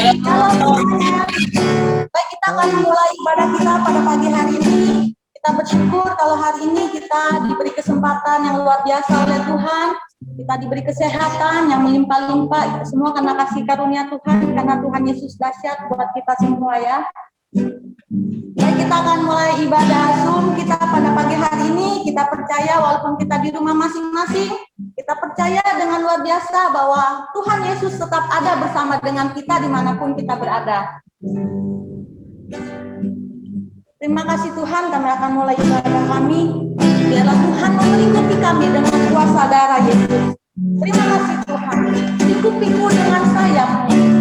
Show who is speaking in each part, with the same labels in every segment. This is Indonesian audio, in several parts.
Speaker 1: Halo semuanya. Baik, kita akan mulai ibadah kita pada pagi hari ini. Kita bersyukur kalau hari ini kita diberi kesempatan yang luar biasa oleh Tuhan. Kita diberi kesehatan yang melimpah-limpah. Semua karena kasih karunia Tuhan, karena Tuhan Yesus dahsyat buat kita semua ya. Baik, kita akan mulai ibadah Zoom kita pada pagi hari ini. Kita percaya walaupun kita di rumah masing-masing, kita percaya dengan luar biasa bahwa Tuhan Yesus tetap ada bersama dengan kita dimanapun kita berada. Terima kasih Tuhan, kami akan mulai ibadah kami. Biarlah Tuhan memberkati kami dengan kuasa darah Yesus. Terima kasih Tuhan, lingkupiku dengan sayap-Mu.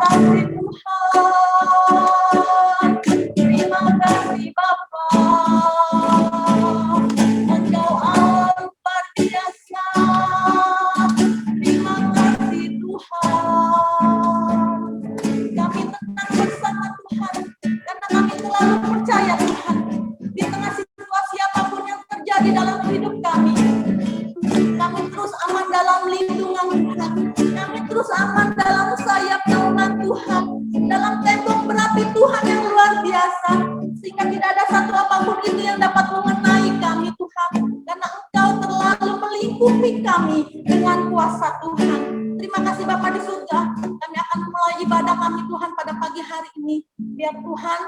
Speaker 1: kasih Tuhan, terima kasih Bapa. Engkau Allah luar biasa. Terima kasih Tuhan. Kami tenang bersama Tuhan, karena kami selalu percaya Tuhan. Di tengah situasi apapun yang terjadi dalam hidup kami, kami terus aman dalam lindungan Tuhan. Kami terus aman dalam sayap naungan Tuhan, dalam tembok berapi Tuhan yang luar biasa, sehingga tidak ada satu apapun itu yang dapat mengenai kami Tuhan, karena Engkau terlalu melingkupi kami dengan kuasa Tuhan. Terima kasih Bapa di surga. Kami akan mulai ibadah kami Tuhan pada pagi hari ini. Biar Tuhan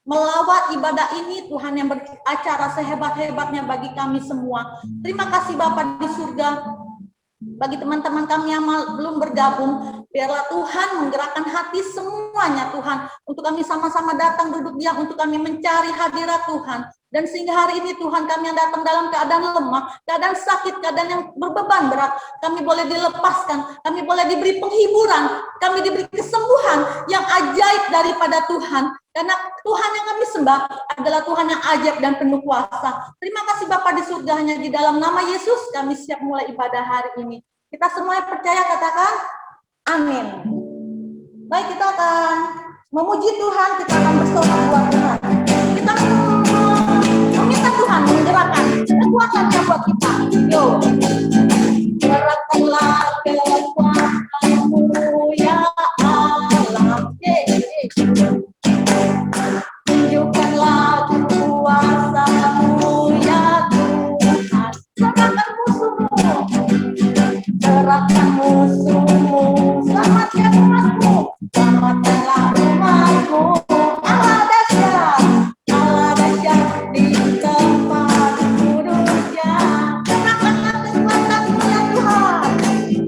Speaker 1: melawat ibadah ini, Tuhan yang beracara sehebat-hebatnya bagi kami semua. Terima kasih Bapa di surga. Bagi teman-teman kami yang belum bergabung, biarlah Tuhan menggerakkan hati semuanya Tuhan, untuk kami sama-sama datang duduk diam, untuk kami mencari hadirat Tuhan. Dan sehingga hari ini Tuhan, kami yang datang dalam keadaan lemah, keadaan sakit, keadaan yang berbeban berat, kami boleh dilepaskan, kami boleh diberi penghiburan, kami diberi kesembuhan yang ajaib daripada Tuhan. Karena Tuhan yang kami sembah adalah Tuhan yang ajaib dan penuh kuasa. Terima kasih Bapa di surga, hanya di dalam nama Yesus kami siap mulai ibadah hari ini. Kita semua percaya, katakan amin. Baik, kita akan memuji Tuhan, kita akan bersorak buat Tuhan. Kita meminta Tuhan menggerakkan kekuatannya buat kita. Yo, gerakkanlah kekuatanmu ya Allah. Tunjukkanlah kuasa-Mu ya Tuhan. Serahkan musuhmu, serahkan musuhmu, selamatkan umatmu, selamatkanlah umatmu. Allah dahsyat di tempat duduknya. Serahkanlah kekuatan-Mu ya Tuhan.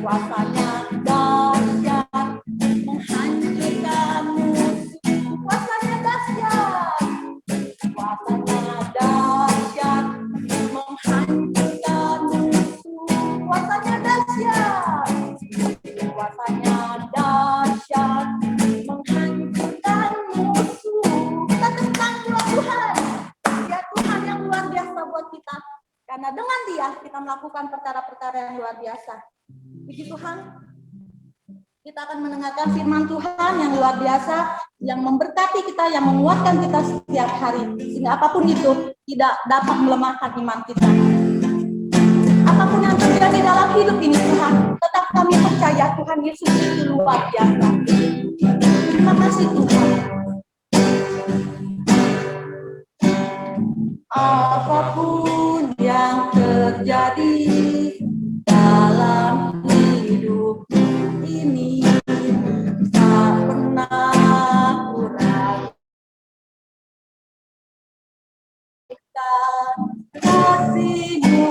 Speaker 1: kuasanya dahsyat, menghancurkan musuh. Kuasanya dahsyat, kuasanya dahsyat, menghancurkan musuh. Kuasanya dahsyat, kuasanya dahsyat, menghancurkan musuh. Kita tentang Tuhan, dia Tuhan yang luar biasa buat kita. Karena dengan dia kita melakukan perkara-perkara yang luar biasa. Puji Tuhan, kita akan mendengarkan firman Tuhan yang luar biasa, yang memberkati kita, yang menguatkan kita setiap hari. Sehingga apapun itu tidak dapat melemahkan iman kita. Apapun yang terjadi dalam hidup ini Tuhan, tetap kami percaya Tuhan Yesus itu luar biasa. Terima kasih Tuhan. Apapun yang terjadi dalam hidup ini, tak pernah ku ragukan kasih-Mu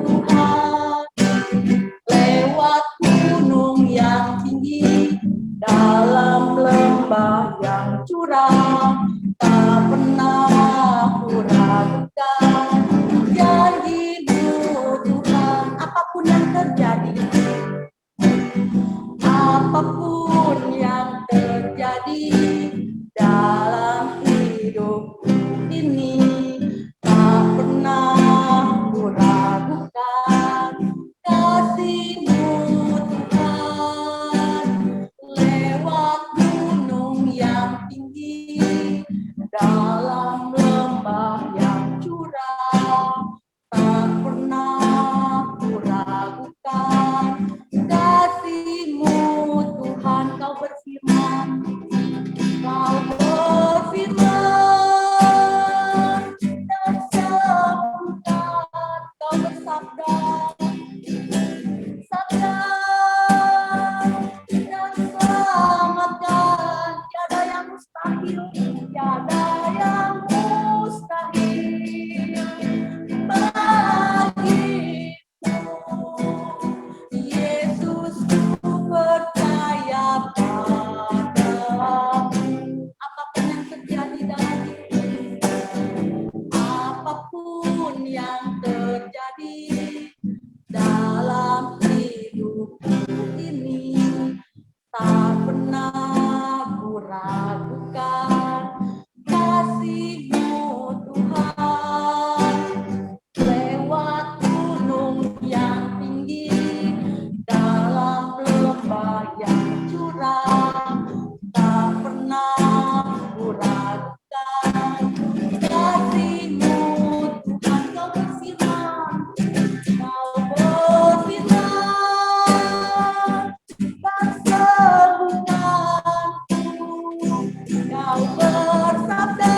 Speaker 1: Tuhan. Lewat gunung yang tinggi, dalam lembah yang curam, tak pernah ku ragukan janji-Mu Tuhan. Apapun yang terjadi, apapun yang terjadi dalam hidup ini, tak pernah ku ragukan kasih-Mu Tuhan. Lewat gunung yang tinggi, dalam lembah yang curam, tak pernah ku ragukan kasih-Mu Tuhan. Kau berfirman, Kau berfirman dan sembuhkan. Kau bersabda, sabda dan selamatkan. Tiada yang mustahil, tiada yang mustahil bagimu. Yesus, ku percaya padamu. Apapun yang terjadi dalam hidup, apapun yang terjadi dalam hidupku ini, tak pernah ku ragukan kasih-Mu Tuhan. Lewat gunung yang tinggi, dalam lembah yang curam, tak pernah ku ragukan kasih-Mu Tuhan. Kau berfirman, Kau berfirman dan sembuhkanku. Kau bersabda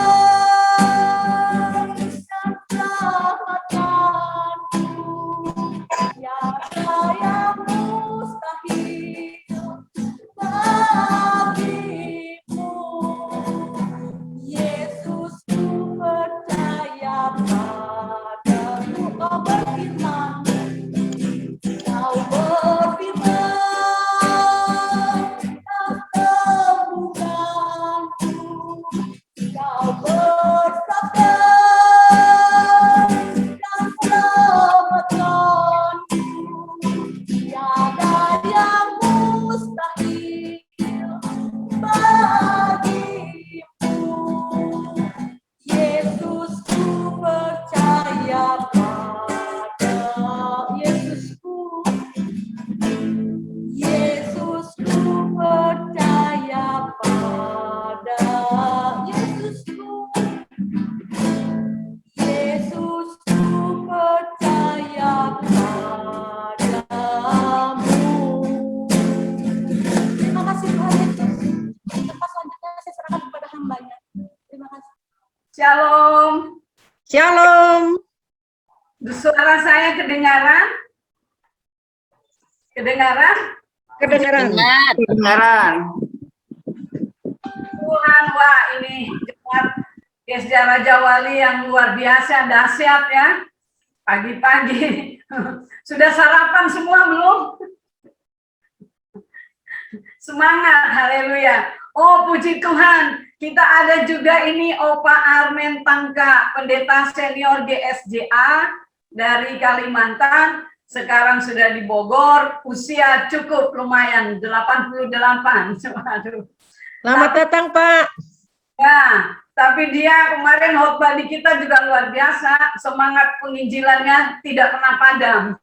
Speaker 1: dan selamatkanku. Tiada yang mustahil bagimu. Yesus, ku percaya padamu. Kau berfirman, Kau berfirman dan sembuhkanku. Kau bersabda dan selamatkanku. Tiada yang mustahil bagimu. Yesus, ku percaya pada Yesusku. Yesusku percaya pada Yesusku. Yesusku percaya padamu. Terima kasih Tuhan Yesus. Lepas selanjutnya saya serahkan kepada hamba-Nya. Terima kasih.
Speaker 2: Shalom.
Speaker 3: Shalom.
Speaker 2: Suara saya kedengaran? Kedengaran?
Speaker 3: Kedengaran.
Speaker 4: Kedengaran.
Speaker 2: Tuhan, wah ini jemaat Gesda Raja Wali yang luar biasa, dahsyat ya. Pagi-pagi. Sudah sarapan semua belum? Semangat, haleluya. Oh, puji Tuhan. Kita ada juga ini Opa Armen Tangka, pendeta senior GSJA dari Kalimantan. Sekarang sudah di Bogor, usia cukup lumayan, 88. Waduh.
Speaker 3: Selamat datang, Pak.
Speaker 2: Ya, tapi dia kemarin khotbah di kita juga luar biasa, semangat penginjilannya tidak pernah padam.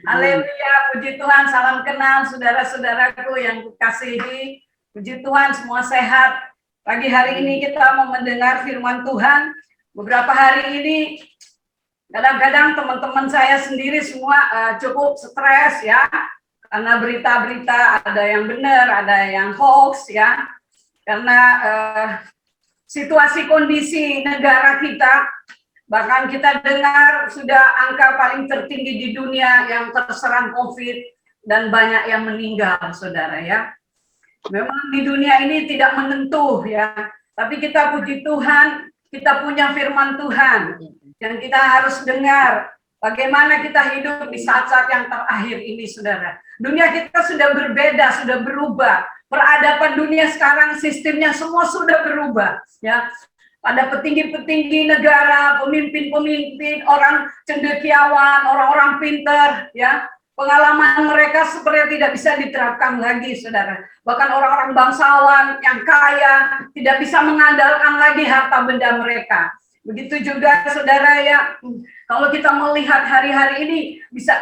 Speaker 2: Haleluya, puji Tuhan, salam kenal saudara-saudaraku yang kukasihi. Puji Tuhan, semua sehat. Pagi hari ini kita mau mendengar firman Tuhan. Beberapa hari ini, kadang-kadang teman-teman saya sendiri semua cukup stres ya, karena berita-berita ada yang benar, ada yang hoax ya. Karena situasi kondisi negara kita, bahkan kita dengar sudah angka paling tertinggi di dunia yang terserang COVID dan banyak yang meninggal, saudara ya. Memang di dunia ini tidak menentu ya, tapi kita puji Tuhan, kita punya firman Tuhan yang kita harus dengar. Bagaimana kita hidup di saat-saat yang terakhir ini, saudara. Dunia kita sudah berbeda, sudah berubah. Peradaban dunia sekarang sistemnya semua sudah berubah, ya. Pada petinggi-petinggi negara, pemimpin-pemimpin, orang cendekiawan, orang-orang pintar, ya. Pengalaman mereka seperti tidak bisa diterapkan lagi, saudara. Bahkan orang-orang bangsawan yang kaya tidak bisa mengandalkan lagi harta benda mereka. Begitu juga, saudara ya. Kalau kita melihat hari-hari ini bisa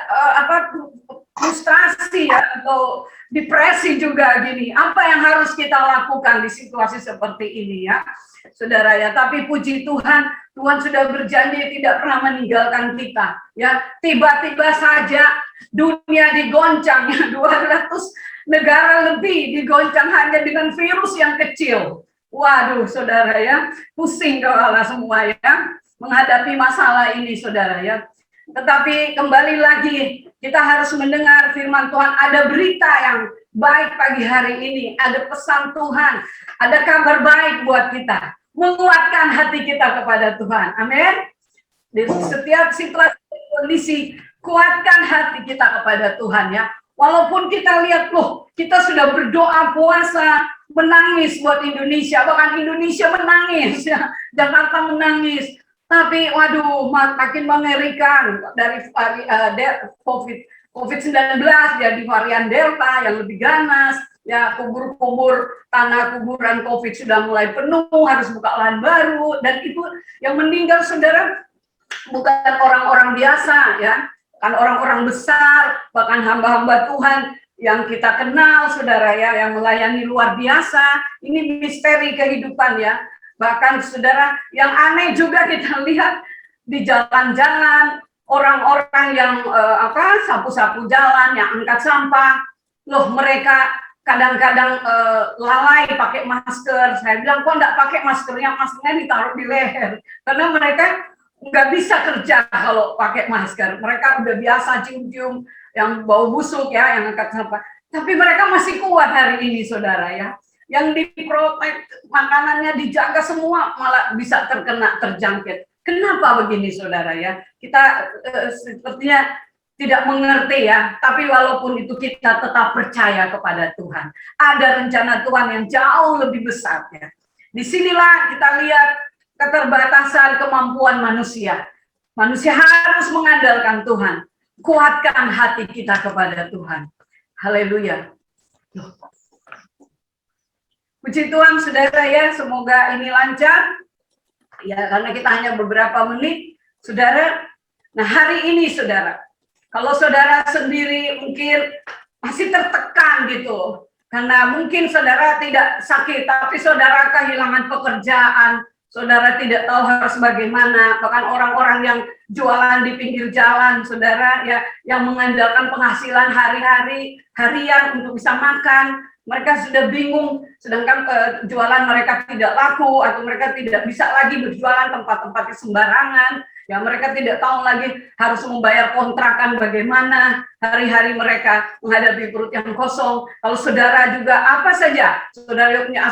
Speaker 2: frustrasi ya, atau depresi juga gini. Apa yang harus kita lakukan di situasi seperti ini ya, saudara ya. Tapi puji Tuhan, Tuhan sudah berjanji tidak pernah meninggalkan kita ya. Tiba-tiba saja dunia digoncang ya, 200 negara lebih digoncang hanya dengan virus yang kecil. Waduh, saudara ya, pusing kepala semua ya menghadapi masalah ini, saudara ya. Tetapi kembali lagi, kita harus mendengar firman Tuhan. Ada berita yang baik pagi hari ini, ada pesan Tuhan, ada kabar baik buat kita, menguatkan hati kita kepada Tuhan. Amin. Di setiap situasi kondisi, kuatkan hati kita kepada Tuhan ya. Walaupun kita lihat, loh, kita sudah berdoa puasa, menangis buat Indonesia, bahkan Indonesia menangis ya, Jakarta menangis. Tapi waduh, makin mengerikan dari COVID-19 jadi varian Delta yang lebih ganas. Ya, tanah kuburan COVID sudah mulai penuh, harus buka lahan baru. Dan itu yang meninggal, saudara, bukan orang-orang biasa ya, kan orang-orang besar, bahkan hamba-hamba Tuhan yang kita kenal, saudara ya, yang melayani luar biasa. Ini misteri kehidupan ya. Bahkan saudara, yang aneh juga kita lihat di jalan-jalan, orang-orang yang sapu-sapu jalan, yang angkat sampah, loh mereka kadang-kadang lalai pakai masker. Saya bilang, kok enggak pakai maskernya ditaruh di leher, karena mereka nggak bisa kerja kalau pakai masker. Mereka udah biasa cium-cium yang bau busuk ya, yang angkat sampah. Tapi mereka masih kuat hari ini, saudara ya. Yang diprotek, makanannya dijaga semua, malah bisa terjangkit. Kenapa begini, saudara ya? Kita sepertinya tidak mengerti ya, tapi walaupun itu kita tetap percaya kepada Tuhan. Ada rencana Tuhan yang jauh lebih besar ya. Disinilah kita lihat keterbatasan kemampuan manusia. Manusia harus mengandalkan Tuhan. Kuatkan hati kita kepada Tuhan. Haleluya. Puji Tuhan, saudara ya, semoga ini lancar. Ya, karena kita hanya beberapa menit, saudara. Nah, hari ini, saudara, kalau saudara sendiri mungkin masih tertekan gitu, karena mungkin saudara tidak sakit, tapi saudara kehilangan pekerjaan, saudara tidak tahu harus bagaimana, bahkan orang-orang yang jualan di pinggir jalan, saudara, ya, yang mengandalkan penghasilan hari-hari, harian untuk bisa makan, mereka sudah bingung, sedangkan jualan mereka tidak laku, atau mereka tidak bisa lagi berjualan tempat-tempatnya sembarangan, ya mereka tidak tahu lagi harus membayar kontrakan bagaimana, hari-hari mereka menghadapi perut yang kosong. Kalau saudara juga apa saja, saudara punya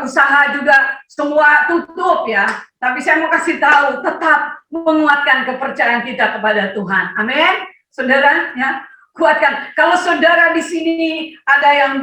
Speaker 2: usaha juga semua tutup ya, tapi saya mau kasih tahu, tetap menguatkan kepercayaan kita kepada Tuhan. Amin, saudara ya. Kuatkan. Kalau saudara di sini ada yang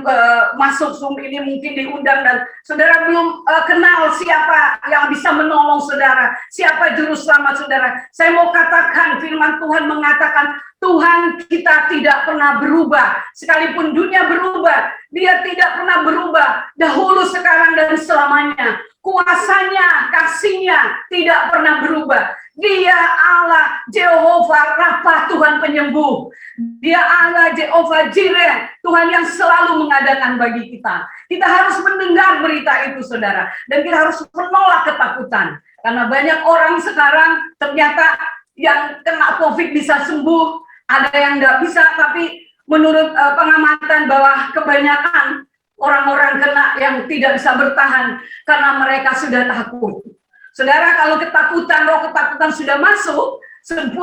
Speaker 2: masuk Zoom ini mungkin diundang dan saudara belum kenal siapa yang bisa menolong saudara, siapa juru selamat saudara. Saya mau katakan firman Tuhan mengatakan Tuhan kita tidak pernah berubah. Sekalipun dunia berubah, Dia tidak pernah berubah. Dahulu, sekarang, dan selamanya. Kuasanya, kasihnya tidak pernah berubah. Dia Allah Jehovah Rafa, Tuhan penyembuh. Dia Allah Jehovah Jireh, Tuhan yang selalu mengadakan bagi kita. Kita harus mendengar berita itu, saudara. Dan kita harus menolak ketakutan. Karena banyak orang sekarang ternyata yang kena COVID bisa sembuh, ada yang nggak bisa, tapi menurut pengamatan bahwa kebanyakan orang-orang kena yang tidak bisa bertahan karena mereka sudah takut. Saudara, kalau ketakutan, roh ketakutan sudah masuk, 10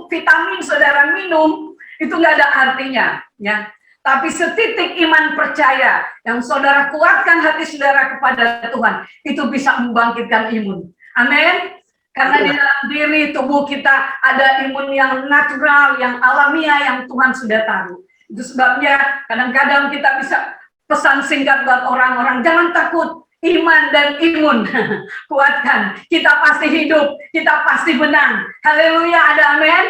Speaker 2: vitamin saudara minum, itu nggak ada artinya. Ya. Tapi setitik iman percaya yang saudara kuatkan hati saudara kepada Tuhan, itu bisa membangkitkan imun. Amin. Karena di dalam diri tubuh kita ada imun yang natural, yang alamiah, yang Tuhan sudah taruh. Itu sebabnya kadang-kadang kita bisa pesan singkat buat orang-orang, jangan takut. Iman dan imun, kuatkan. Kita pasti hidup, kita pasti menang. Haleluya, ada amin?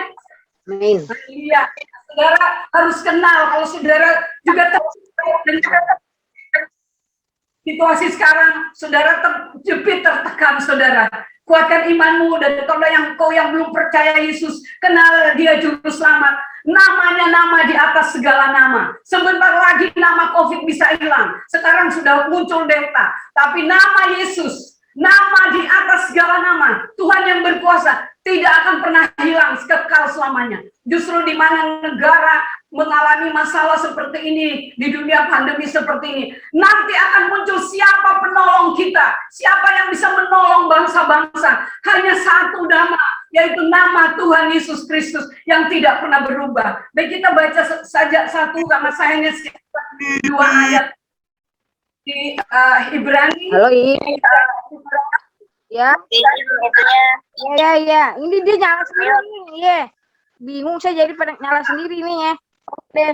Speaker 4: Amin.
Speaker 2: Haleluya. Saudara harus kenal, kalau saudara juga situasi sekarang, saudara terjepit, tertekan, saudara. Kuatkan imanmu, dan kalau kau yang belum percaya Yesus, kenal Dia juru selamat. Namanya nama di atas segala nama. Sebentar lagi nama COVID bisa hilang. Sekarang sudah muncul Delta. Tapi nama Yesus, nama di atas segala nama. Tuhan yang berkuasa tidak akan pernah hilang, kekal selamanya. Justru di mana negara mengalami masalah seperti ini, di dunia pandemi seperti ini, nanti akan muncul siapa penolong kita, siapa yang bisa menolong bangsa-bangsa. Hanya satu nama, yaitu nama Tuhan Yesus Kristus yang tidak pernah berubah. Baik, kita baca saja satu, karena saya hanya 2 ayat di Ibrani.
Speaker 4: Halo, ya. Ya. Ini dia nyala sendiri nih, ya. Bingung saya jadi pada nyala sendiri nih ya. Oke.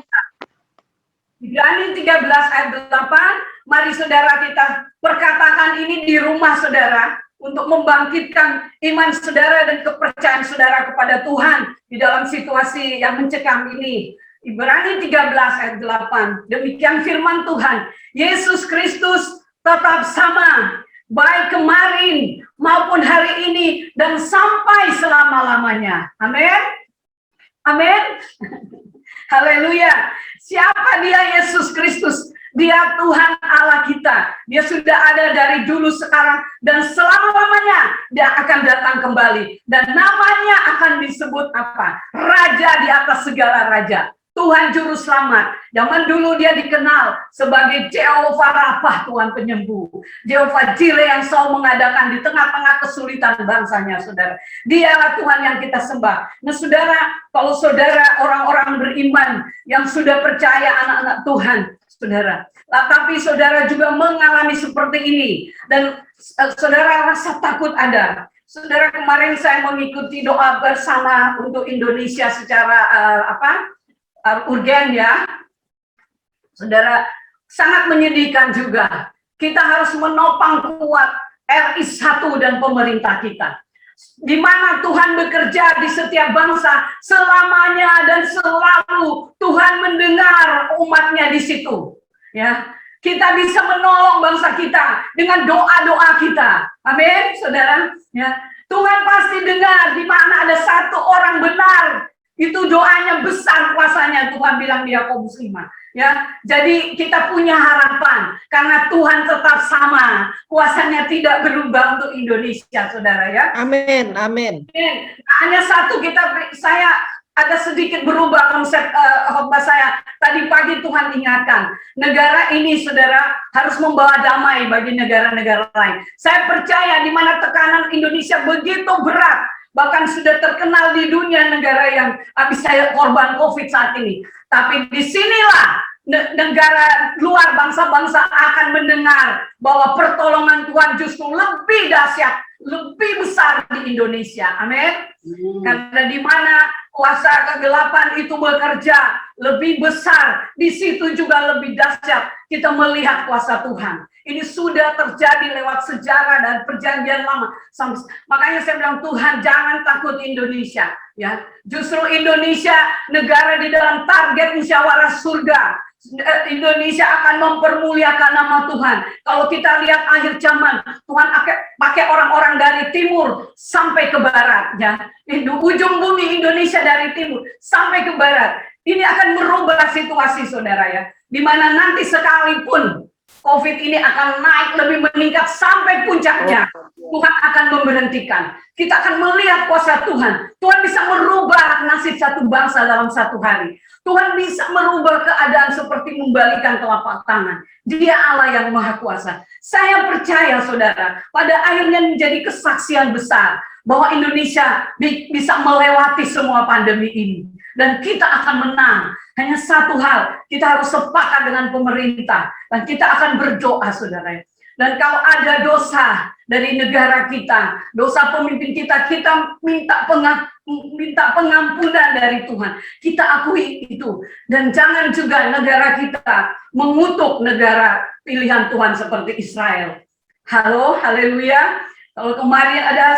Speaker 2: Ibrani 13 ayat 8, mari saudara kita perkatakan ini di rumah saudara untuk membangkitkan iman saudara dan kepercayaan saudara kepada Tuhan di dalam situasi yang mencekam ini. Ibrani 13 ayat 8, demikian firman Tuhan, Yesus Kristus tetap sama, baik kemarin maupun hari ini dan sampai selama-lamanya. Amin. Amin. Haleluya. Siapa Dia? Yesus Kristus. Dia Tuhan Allah kita. Dia sudah ada dari dulu, sekarang, dan selama-lamanya Dia akan datang kembali. Dan namanya akan disebut apa? Raja di atas segala raja. Tuhan Juru Selamat. Zaman dulu Dia dikenal sebagai Jehovah Rafa, Tuhan penyembuh. Jehovah Jireh yang selalu mengadakan di tengah-tengah kesulitan bangsanya, saudara. Dialah Tuhan yang kita sembah. Nah, saudara, kalau saudara orang-orang beriman yang sudah percaya anak-anak Tuhan, saudara, tapi saudara juga mengalami seperti ini, dan saudara rasa takut ada. Saudara, kemarin saya mengikuti doa bersama untuk Indonesia secara urgen ya. Saudara, sangat menyedihkan juga. Kita harus menopang kuat RI1 dan pemerintah kita. Di mana Tuhan bekerja di setiap bangsa selamanya dan selalu Tuhan mendengar umatnya di situ. Ya, kita bisa menolong bangsa kita dengan doa-doa kita. Amin, saudara. Ya, Tuhan pasti dengar di mana ada satu orang benar. Itu doanya besar kuasanya, Tuhan bilang di Yakobus 5. Ya, jadi kita punya harapan karena Tuhan tetap sama, kuasanya tidak berubah untuk Indonesia, saudara ya.
Speaker 3: Amin, amin.
Speaker 2: Hanya satu, saya ada sedikit berubah konsep khotbah saya. Tadi pagi Tuhan ingatkan, negara ini, saudara, harus membawa damai bagi negara-negara lain. Saya percaya di mana tekanan Indonesia begitu berat, bahkan sudah terkenal di dunia negara yang bisa korban COVID saat ini. Tapi disinilah negara luar, bangsa-bangsa akan mendengar bahwa pertolongan Tuhan justru lebih dahsyat, lebih besar di Indonesia. Amin. Karena di mana kuasa kegelapan itu bekerja, lebih besar, di situ juga lebih dahsyat kita melihat kuasa Tuhan. Ini sudah terjadi lewat sejarah dan perjanjian lama. Makanya saya bilang, Tuhan jangan takut Indonesia. Ya, justru Indonesia negara di dalam target musyawarah surga. Indonesia akan mempermuliakan nama Tuhan. Kalau kita lihat akhir zaman, Tuhan akan pakai orang-orang dari timur sampai ke barat. Ya, di ujung bumi Indonesia dari timur sampai ke barat. Ini akan merubah situasi, saudara ya. Di mana nanti sekalipun COVID ini akan naik lebih meningkat sampai puncaknya, Tuhan akan memberhentikan. Kita akan melihat kuasa Tuhan. Tuhan bisa merubah nasib satu bangsa dalam satu hari. Tuhan bisa merubah keadaan seperti membalikan telapak tangan. Dia Allah yang Maha Kuasa. Saya percaya, saudara, pada akhirnya menjadi kesaksian besar bahwa Indonesia bisa melewati semua pandemi ini. Dan kita akan menang. Hanya satu hal, kita harus sepakat dengan pemerintah. Dan kita akan berdoa, saudara. Dan kalau ada dosa dari negara kita, dosa pemimpin kita, kita minta pengampunan dari Tuhan. Kita akui itu. Dan jangan juga negara kita mengutuk negara pilihan Tuhan seperti Israel. Halo, haleluya. Kalau kemarin ada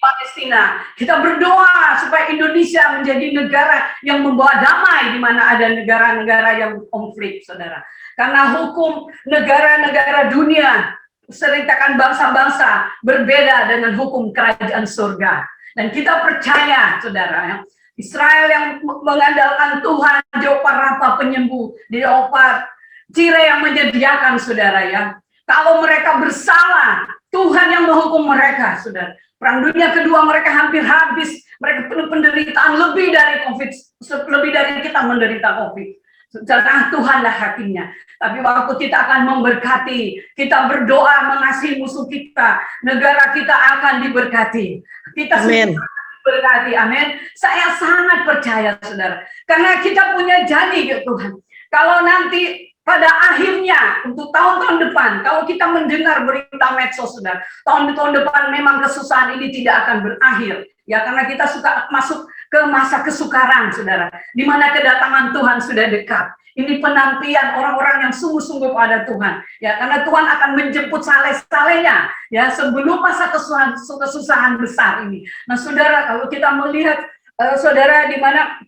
Speaker 2: Palestina, kita berdoa supaya Indonesia menjadi negara yang membawa damai di mana ada negara-negara yang konflik, saudara. Karena hukum negara-negara dunia seritakan bangsa-bangsa berbeda dengan hukum kerajaan surga. Dan kita percaya, saudara, Israel yang mengandalkan Tuhan, Jehovah Rafa penyembuh, Jehovah Jireh yang menyediakan, saudara ya. Kalau mereka bersalah, Tuhan yang menghukum mereka, saudara. Perang Dunia Kedua mereka hampir habis, mereka penuh penderitaan lebih dari COVID, lebih dari kita menderita COVID. Karena Tuhanlah hakimnya. Tapi waktu kita akan memberkati, kita berdoa mengasihi musuh kita, negara kita akan diberkati. Kita semua diberkati, amin. Saya sangat percaya, saudara. Karena kita punya janji ya Tuhan. Kalau nanti pada akhirnya untuk tahun-tahun depan, kalau kita mendengar berita medsos, saudara, tahun-tahun depan memang kesusahan ini tidak akan berakhir. Ya, karena kita suka masuk ke masa kesukaran, saudara, di mana kedatangan Tuhan sudah dekat. Ini penantian orang-orang yang sungguh-sungguh pada Tuhan. Ya, karena Tuhan akan menjemput saleh-salehnya, ya, sebelum masa kesusahan besar ini. Nah, saudara, kalau kita melihat, saudara, di mana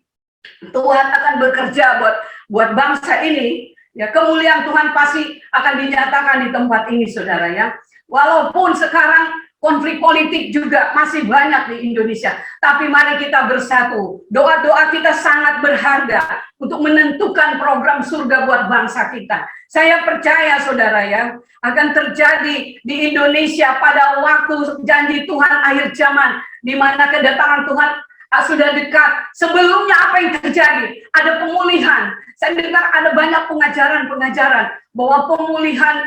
Speaker 2: Tuhan akan bekerja buat bangsa ini, ya, kemuliaan Tuhan pasti akan dinyatakan di tempat ini, saudara ya. Walaupun sekarang konflik politik juga masih banyak di Indonesia, tapi mari kita bersatu. Doa-doa kita sangat berharga untuk menentukan program surga buat bangsa kita. Saya percaya, saudara ya, akan terjadi di Indonesia pada waktu janji Tuhan akhir zaman, di mana kedatangan Tuhan sudah dekat. Sebelumnya apa yang terjadi? Ada pemulihan. Saya dengar ada banyak pengajaran bahwa pemulihan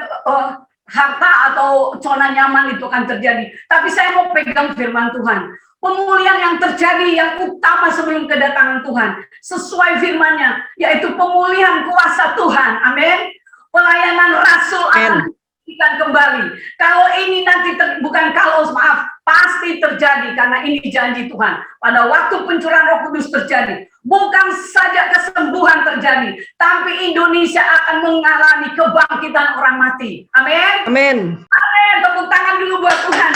Speaker 2: harta atau zona nyaman itu akan terjadi. Tapi saya mau pegang firman Tuhan. Pemulihan yang terjadi yang utama sebelum kedatangan Tuhan, sesuai firman-Nya, yaitu pemulihan kuasa Tuhan. Amin. Pelayanan rasul akan kembali. Kalau ini nanti pasti terjadi karena ini janji Tuhan. Pada waktu pencurahan Roh Kudus terjadi, bukan saja kesembuhan terjadi, tapi Indonesia akan mengalami kebangkitan orang mati. Amin.
Speaker 3: Amin.
Speaker 2: Amin. Tepuk tangan dulu buat Tuhan.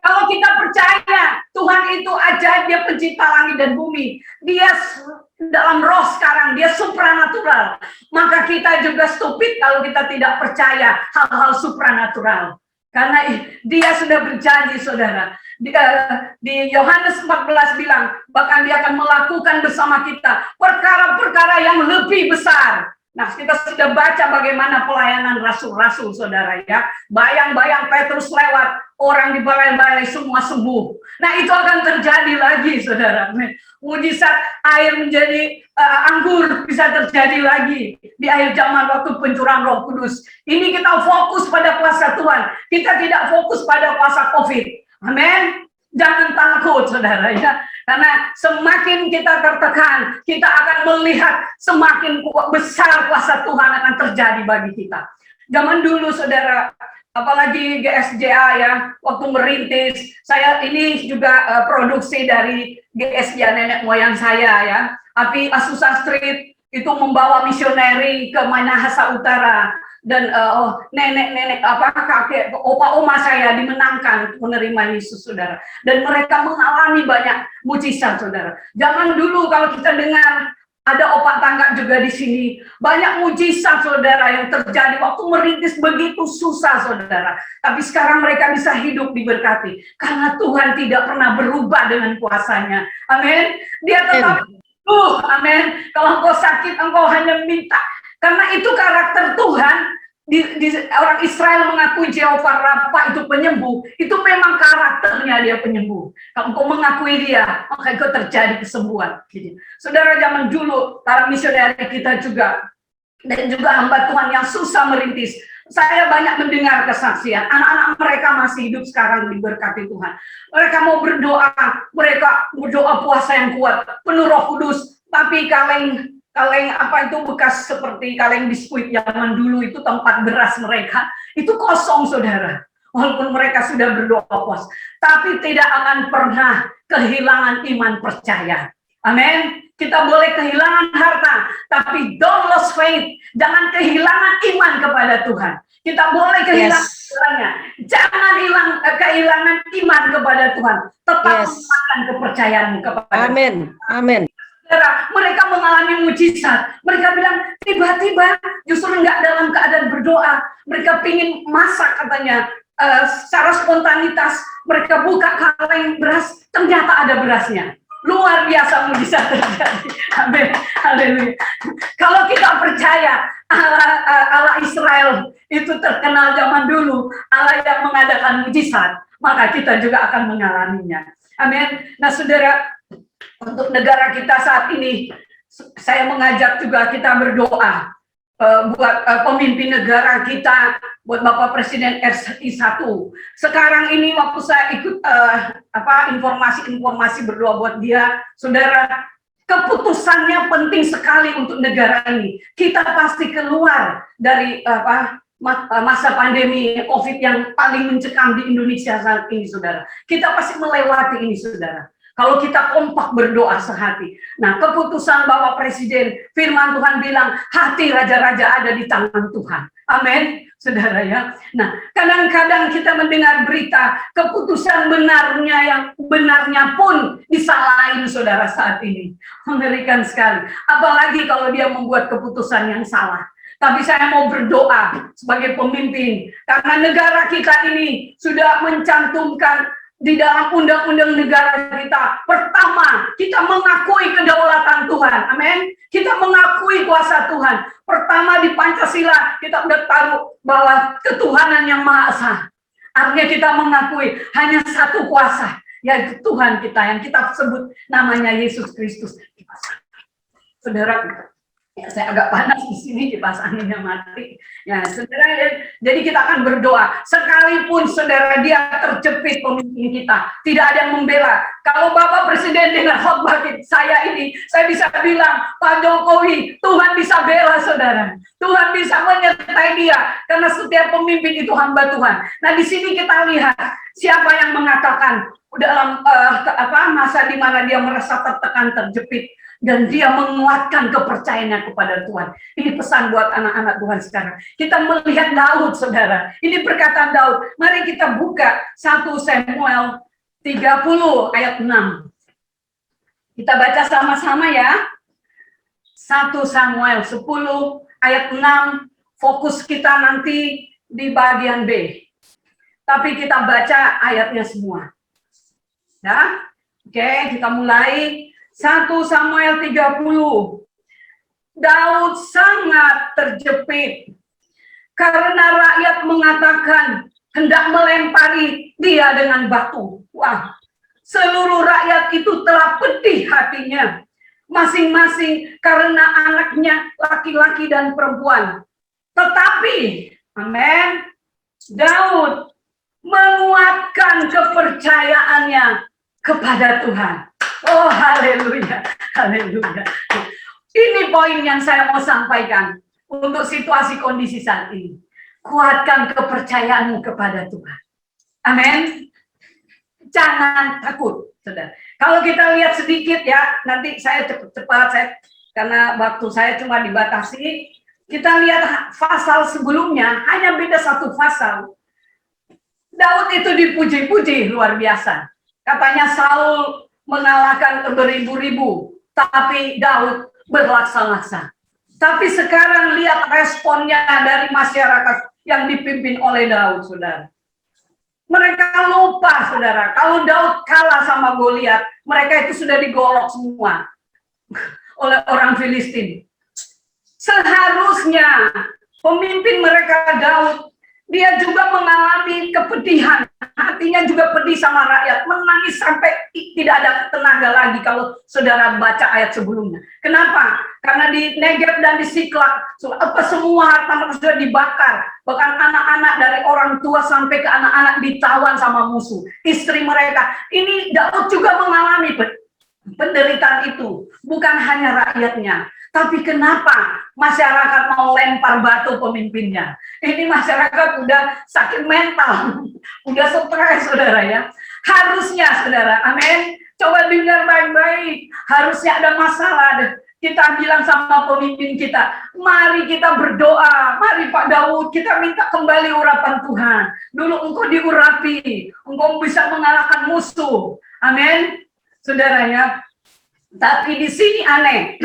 Speaker 2: Kalau kita percaya Tuhan itu ajaib, Dia pencipta langit dan bumi, Dia dalam roh sekarang, Dia supranatural, maka kita juga stupid kalau kita tidak percaya hal-hal supranatural. Karena Dia sudah berjanji, saudara. Di Yohanes 14 bilang, bahkan Dia akan melakukan bersama kita perkara-perkara yang lebih besar. Nah, kita sudah baca bagaimana pelayanan rasul-rasul, saudara ya. Bayang-bayang Petrus lewat, orang di balai-balai semua sembuh. Nah, itu akan terjadi lagi, saudara. Mujizat air menjadi anggur bisa terjadi lagi di akhir zaman waktu pencurahan Roh Kudus. Ini kita fokus pada kuasa Tuhan. Kita tidak fokus pada kuasa COVID. Amin. Jangan takut, saudara ya. Karena semakin kita tertekan, kita akan melihat semakin besar kuasa Tuhan akan terjadi bagi kita. Zaman dulu, saudara, apalagi GSJA ya, waktu merintis, saya ini juga produksi dari GSJA nenek moyang saya ya, Api Asusa Street itu membawa misioneri ke Minahasa Utara, dan nenek-nenek kakek, opa-oma saya dimenangkan menerima Yesus, saudara, dan mereka mengalami banyak mujizat, saudara. Zaman dulu kalau kita dengar, ada opak tangga juga di sini. Banyak mujizat, saudara, yang terjadi waktu merintis begitu susah, saudara. Tapi sekarang mereka bisa hidup diberkati. Karena Tuhan tidak pernah berubah dengan kuasanya. Amin. Dia tetap amin. Kalau engkau sakit, engkau hanya minta. Karena itu karakter Tuhan. Orang Israel mengakui Jehovah Rafa itu penyembuh, itu memang karakternya dia penyembuh. Kalau engkau mengakui dia, maka itu terjadi kesembuhan. Saudara, zaman dulu para misioneri kita juga, dan juga hamba Tuhan yang susah merintis, saya banyak mendengar kesaksian. Anak-anak mereka masih hidup sekarang diberkati Tuhan. Mereka mau berdoa, mereka berdoa puasa yang kuat, penuh Roh Kudus, tapi kaleng apa itu bekas seperti kaleng biskuit zaman dulu itu tempat beras mereka itu kosong, saudara. Walaupun mereka sudah berdoa puas, tapi tidak akan pernah kehilangan iman percaya. Amin. Kita boleh kehilangan harta, tapi don't lose faith. Jangan kehilangan iman kepada Tuhan. Kita boleh kehilangan segalanya. Jangan kehilangan iman kepada Tuhan. Tetap menggunakan kepercayaanmu kepada Tuhan.
Speaker 3: Amin. Amin.
Speaker 2: Mereka mengalami mujizat. Mereka bilang tiba-tiba justru nggak dalam keadaan berdoa. Mereka pingin masak katanya. Secara spontanitas mereka buka kaleng beras, ternyata ada berasnya. Luar biasa mujizat terjadi. Amin. Haleluya. Kalau kita percaya Allah Israel itu terkenal zaman dulu, Allah yang mengadakan mujizat, maka kita juga akan mengalaminya. Amin. Nah, saudara, untuk negara kita saat ini, saya mengajak juga kita berdoa buat pemimpin negara kita, buat Bapak Presiden RI 1. Sekarang ini waktu saya ikut informasi berdoa buat dia, saudara, keputusannya penting sekali untuk negara ini. Kita pasti keluar dari masa pandemi COVID yang paling mencekam di Indonesia saat ini, saudara. Kita pasti melewati ini, saudara. Kalau kita kompak berdoa sehati. Nah, keputusan Bapak Presiden, firman Tuhan bilang, hati raja-raja ada di tangan Tuhan. Amin, saudara ya. Nah, kadang-kadang kita mendengar berita, keputusan yang benarnya pun disalahin, saudara, saat ini. Mengerikan sekali. Apalagi kalau dia membuat keputusan yang salah. Tapi saya mau berdoa sebagai pemimpin, karena negara kita ini sudah mencantumkan di dalam undang-undang negara kita. Pertama, kita mengakui kedaulatan Tuhan. Amin. Kita mengakui kuasa Tuhan. Pertama, di Pancasila kita udah taruh bahwa ketuhanan yang Maha Esa. Artinya kita mengakui hanya satu kuasa, yaitu Tuhan kita yang kita sebut namanya Yesus Kristus. Saudara, ya, saya agak panas di sini, kipas anginnya mati. Ya, saudara, jadi kita akan berdoa. Sekalipun saudara dia terjepit pemimpin kita, tidak ada yang membela. Kalau Bapak Presiden dengan khotbah saya ini, saya bisa bilang, Pak Jokowi, Tuhan bisa bela, saudara. Tuhan bisa menyertai dia, karena setiap pemimpin itu hamba Tuhan. Nah, di sini kita lihat siapa yang mengatakan dalam masa di mana dia merasa tertekan, terjepit, dan dia menguatkan kepercayaannya kepada Tuhan. Ini pesan buat anak-anak Tuhan sekarang. Kita melihat Daud, saudara. Ini perkataan Daud. Mari kita buka 1 Samuel 30 ayat 6. Kita baca sama-sama ya. 1 Samuel 10 ayat 6. Fokus kita nanti di bagian B. Tapi kita baca ayatnya semua. Ya. Oke, kita mulai. 1 Samuel 30. Daud sangat terjepit karena rakyat mengatakan hendak melempari dia dengan batu. Wah, seluruh rakyat itu telah pedih hatinya, masing-masing karena anaknya laki-laki dan perempuan. Tetapi, amin, Daud menguatkan kepercayaannya kepada Tuhan. Oh, haleluya, haleluya. Ini poin yang saya mau sampaikan untuk situasi kondisi saat ini. Kuatkan kepercayaanmu kepada Tuhan. Amin. Jangan takut, saudara. Kalau kita lihat sedikit ya, nanti saya cepat-cepat, karena waktu saya cuma dibatasi. Kita lihat pasal sebelumnya, hanya beda satu pasal. Daud itu dipuji-puji luar biasa. Katanya Saul mengalahkan beribu-ribu, tapi Daud berlaksa-laksa. Tapi sekarang lihat responnya dari masyarakat yang dipimpin oleh Daud, saudara. Mereka lupa, saudara, kalau Daud kalah sama Goliat, mereka itu sudah digolok semua oleh orang Filistin. Seharusnya pemimpin mereka Daud, dia juga mengalami kepedihan, hatinya juga pedih sama rakyat, menangis sampai tidak ada tenaga lagi kalau saudara baca ayat sebelumnya. Kenapa? Karena di Negeb dan di Siklak, semua harta sudah dibakar, bahkan anak-anak dari orang tua sampai ke anak-anak ditawan sama musuh, istri mereka. Ini Daud juga mengalami penderitaan itu, bukan hanya rakyatnya. Tapi kenapa masyarakat mau lempar batu pemimpinnya? Ini masyarakat udah sakit mental, udah stres, saudara ya. Harusnya, saudara, amin. Coba dengar baik-baik. Harusnya ada masalah. Kita bilang sama pemimpin kita, mari kita berdoa, mari Pak Daud, kita minta kembali urapan Tuhan. Dulu engkau diurapi, engkau bisa mengalahkan musuh. Amin, saudara ya. Tapi di sini aneh.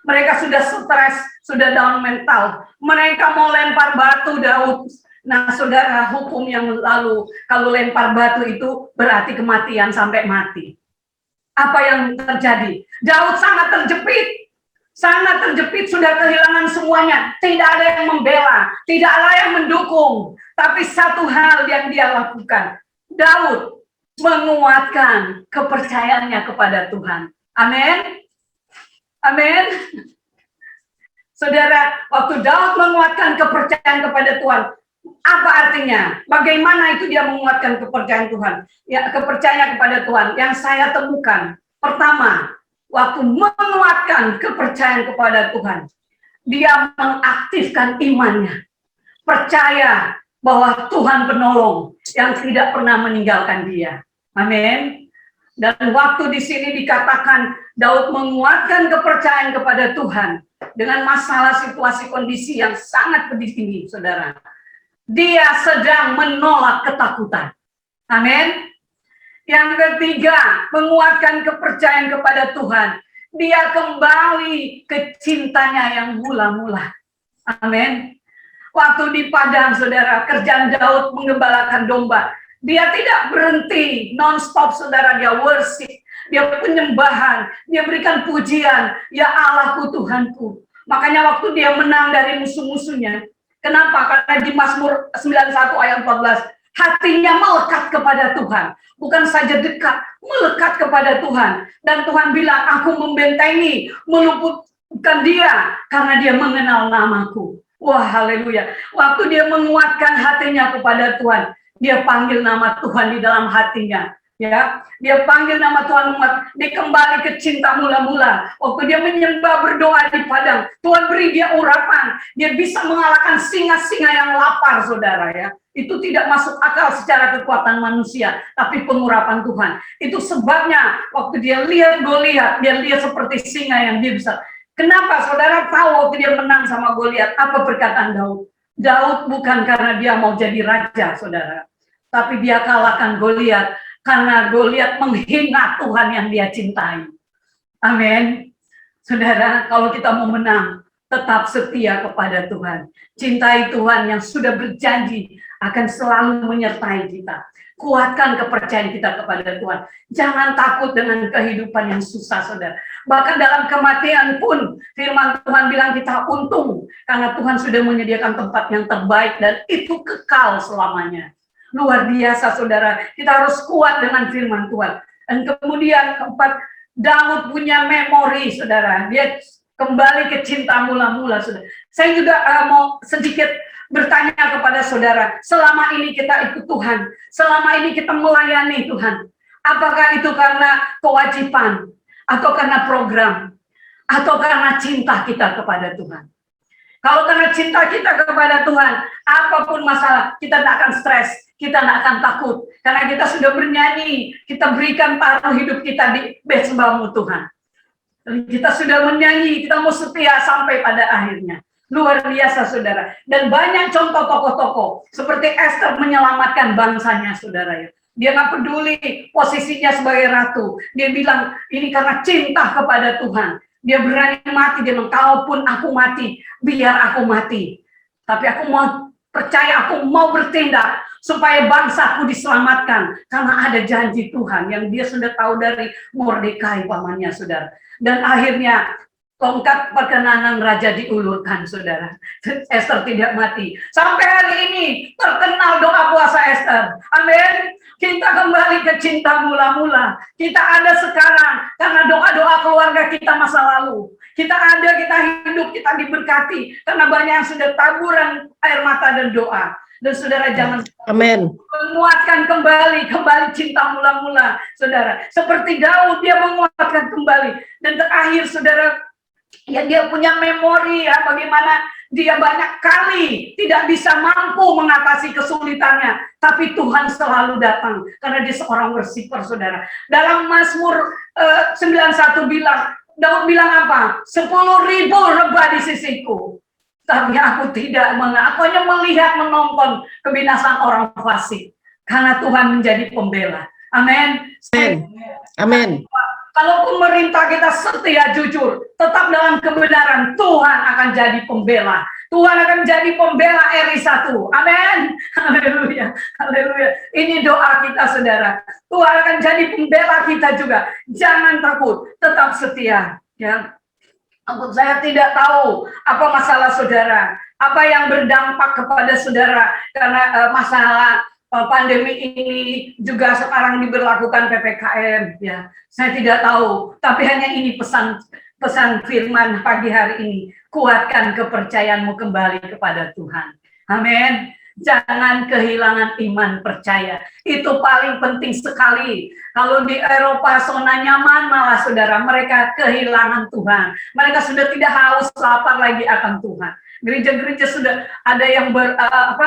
Speaker 2: Mereka sudah stres, sudah down mental. Mereka mau lempar batu Daud. Nah, saudara, hukum yang lalu, kalau lempar batu itu berarti kematian sampai mati. Apa yang terjadi? Daud sangat terjepit, sudah kehilangan semuanya. Tidak ada yang membela, tidak ada yang mendukung. Tapi satu hal yang dia lakukan, Daud menguatkan kepercayaannya kepada Tuhan. Amin. Amin. Saudara, waktu Daud menguatkan kepercayaan kepada Tuhan, apa artinya? Bagaimana itu dia menguatkan kepercayaan Tuhan? Ya, kepercayaan kepada Tuhan yang saya temukan. Pertama, waktu menguatkan kepercayaan kepada Tuhan, dia mengaktifkan imannya. Percaya bahwa Tuhan penolong yang tidak pernah meninggalkan dia. Amin. Dan waktu di sini dikatakan Daud menguatkan kepercayaan kepada Tuhan dengan masalah situasi kondisi yang sangat pedih ini, saudara. Dia sedang menolak ketakutan. Amin. Yang ketiga, menguatkan kepercayaan kepada Tuhan. Dia kembali ke cintanya yang mula-mula. Amin. Waktu di padang, saudara, kerjaan Daud menggembalakan domba. Dia tidak berhenti, non-stop, saudara, dia worship, dia penyembahan, dia berikan pujian, ya Allahku Tuhanku. Makanya waktu dia menang dari musuh-musuhnya, kenapa? Karena di Mazmur 91 ayat 14, hatinya melekat kepada Tuhan. Bukan saja dekat, melekat kepada Tuhan. Dan Tuhan bilang, aku membentengi, meluputkan dia, karena dia mengenal namaku. Wah, haleluya. Waktu dia menguatkan hatinya kepada Tuhan, dia panggil nama Tuhan di dalam hatinya, ya. Dia panggil nama Tuhan, dia kembali ke cinta mula-mula. Waktu dia menyembah berdoa di padang, Tuhan beri dia urapan. Dia bisa mengalahkan singa-singa yang lapar, saudara ya. Itu tidak masuk akal secara kekuatan manusia, tapi pengurapan Tuhan. Itu sebabnya waktu dia lihat Goliat, dia lihat seperti singa yang dia bisa. Kenapa saudara tahu waktu dia menang sama Goliat? Apa perkataan Daud? Daud bukan karena dia mau jadi raja, saudara. Tapi dia kalahkan Goliat karena Goliat menghina Tuhan yang dia cintai. Amin. Saudara, kalau kita mau menang, tetap setia kepada Tuhan. Cintai Tuhan yang sudah berjanji akan selalu menyertai kita. Kuatkan kepercayaan kita kepada Tuhan. Jangan takut dengan kehidupan yang susah, saudara. Bahkan dalam kematian pun, firman Tuhan bilang kita untung. Karena Tuhan sudah menyediakan tempat yang terbaik dan itu kekal selamanya. Luar biasa, saudara. Kita harus kuat dengan firman Tuhan. Dan kemudian keempat, Daud punya memori, saudara. Dia kembali ke cinta mula-mula, saudara. Saya juga mau sedikit bertanya kepada saudara. Selama ini kita ikut Tuhan. Selama ini kita melayani Tuhan. Apakah itu karena kewajiban? Atau karena program? Atau karena cinta kita kepada Tuhan? Kalau karena cinta kita kepada Tuhan, apapun masalah, kita tidak akan stres, kita tidak akan takut. Karena kita sudah bernyanyi, kita berikan taruh hidup kita di sembahmu Tuhan. Kita sudah menyanyi, kita mau setia sampai pada akhirnya. Luar biasa, saudara. Dan banyak contoh tokoh-tokoh, seperti Esther menyelamatkan bangsanya, saudara. Dia nggak peduli posisinya sebagai ratu. Dia bilang, ini karena cinta kepada Tuhan. Dia berani mati, dia bilang, kalaupun aku mati, biar aku mati. Tapi aku mau percaya, aku mau bertindak supaya bangsaku diselamatkan. Karena ada janji Tuhan yang dia sudah tahu dari Mordekai pamannya, saudara. Dan akhirnya tongkat perkenanan raja diulurkan, saudara. Esther tidak mati. Sampai hari ini terkenal doa puasa Esther. Amin. Kita kembali ke cinta mula-mula. Kita ada sekarang karena doa-doa keluarga kita masa lalu. Kita ada, kita hidup, kita diberkati karena banyak yang sudah taburan air mata dan doa. Dan saudara jangan menguatkan kembali cinta mula-mula, saudara. Seperti Daud, dia menguatkan kembali. Dan terakhir, saudara, ya dia punya memori ya, bagaimana dia banyak kali tidak bisa mampu mengatasi kesulitannya, tapi Tuhan selalu datang karena dia seorang worshiper, saudara. Dalam Mazmur 91 bilang, Daud bilang apa? 10.000 rebah di sisiku, tapi aku tidak aku hanya melihat, menonton kebinasan orang fasik, karena Tuhan menjadi pembela. Amin.
Speaker 3: Amin.
Speaker 2: Kalau pemerintah kita setia, jujur, tetap dalam kebenaran, Tuhan akan jadi pembela. Tuhan akan jadi pembela RI 1. Amin. Haleluya. Haleluya. Ini doa kita, saudara. Tuhan akan jadi pembela kita juga. Jangan takut, tetap setia. Ya. Saya tidak tahu apa masalah saudara, apa yang berdampak kepada saudara karena masalah pandemi ini juga sekarang diberlakukan PPKM, ya. Saya tidak tahu, tapi hanya ini pesan firman pagi hari ini, kuatkan kepercayaanmu kembali kepada Tuhan. Amin. Jangan kehilangan iman percaya. Itu paling penting sekali. Kalau di Eropa zona nyaman malah saudara, mereka kehilangan Tuhan. Mereka sudah tidak haus lapar lagi akan Tuhan. Gereja-gereja sudah ada yang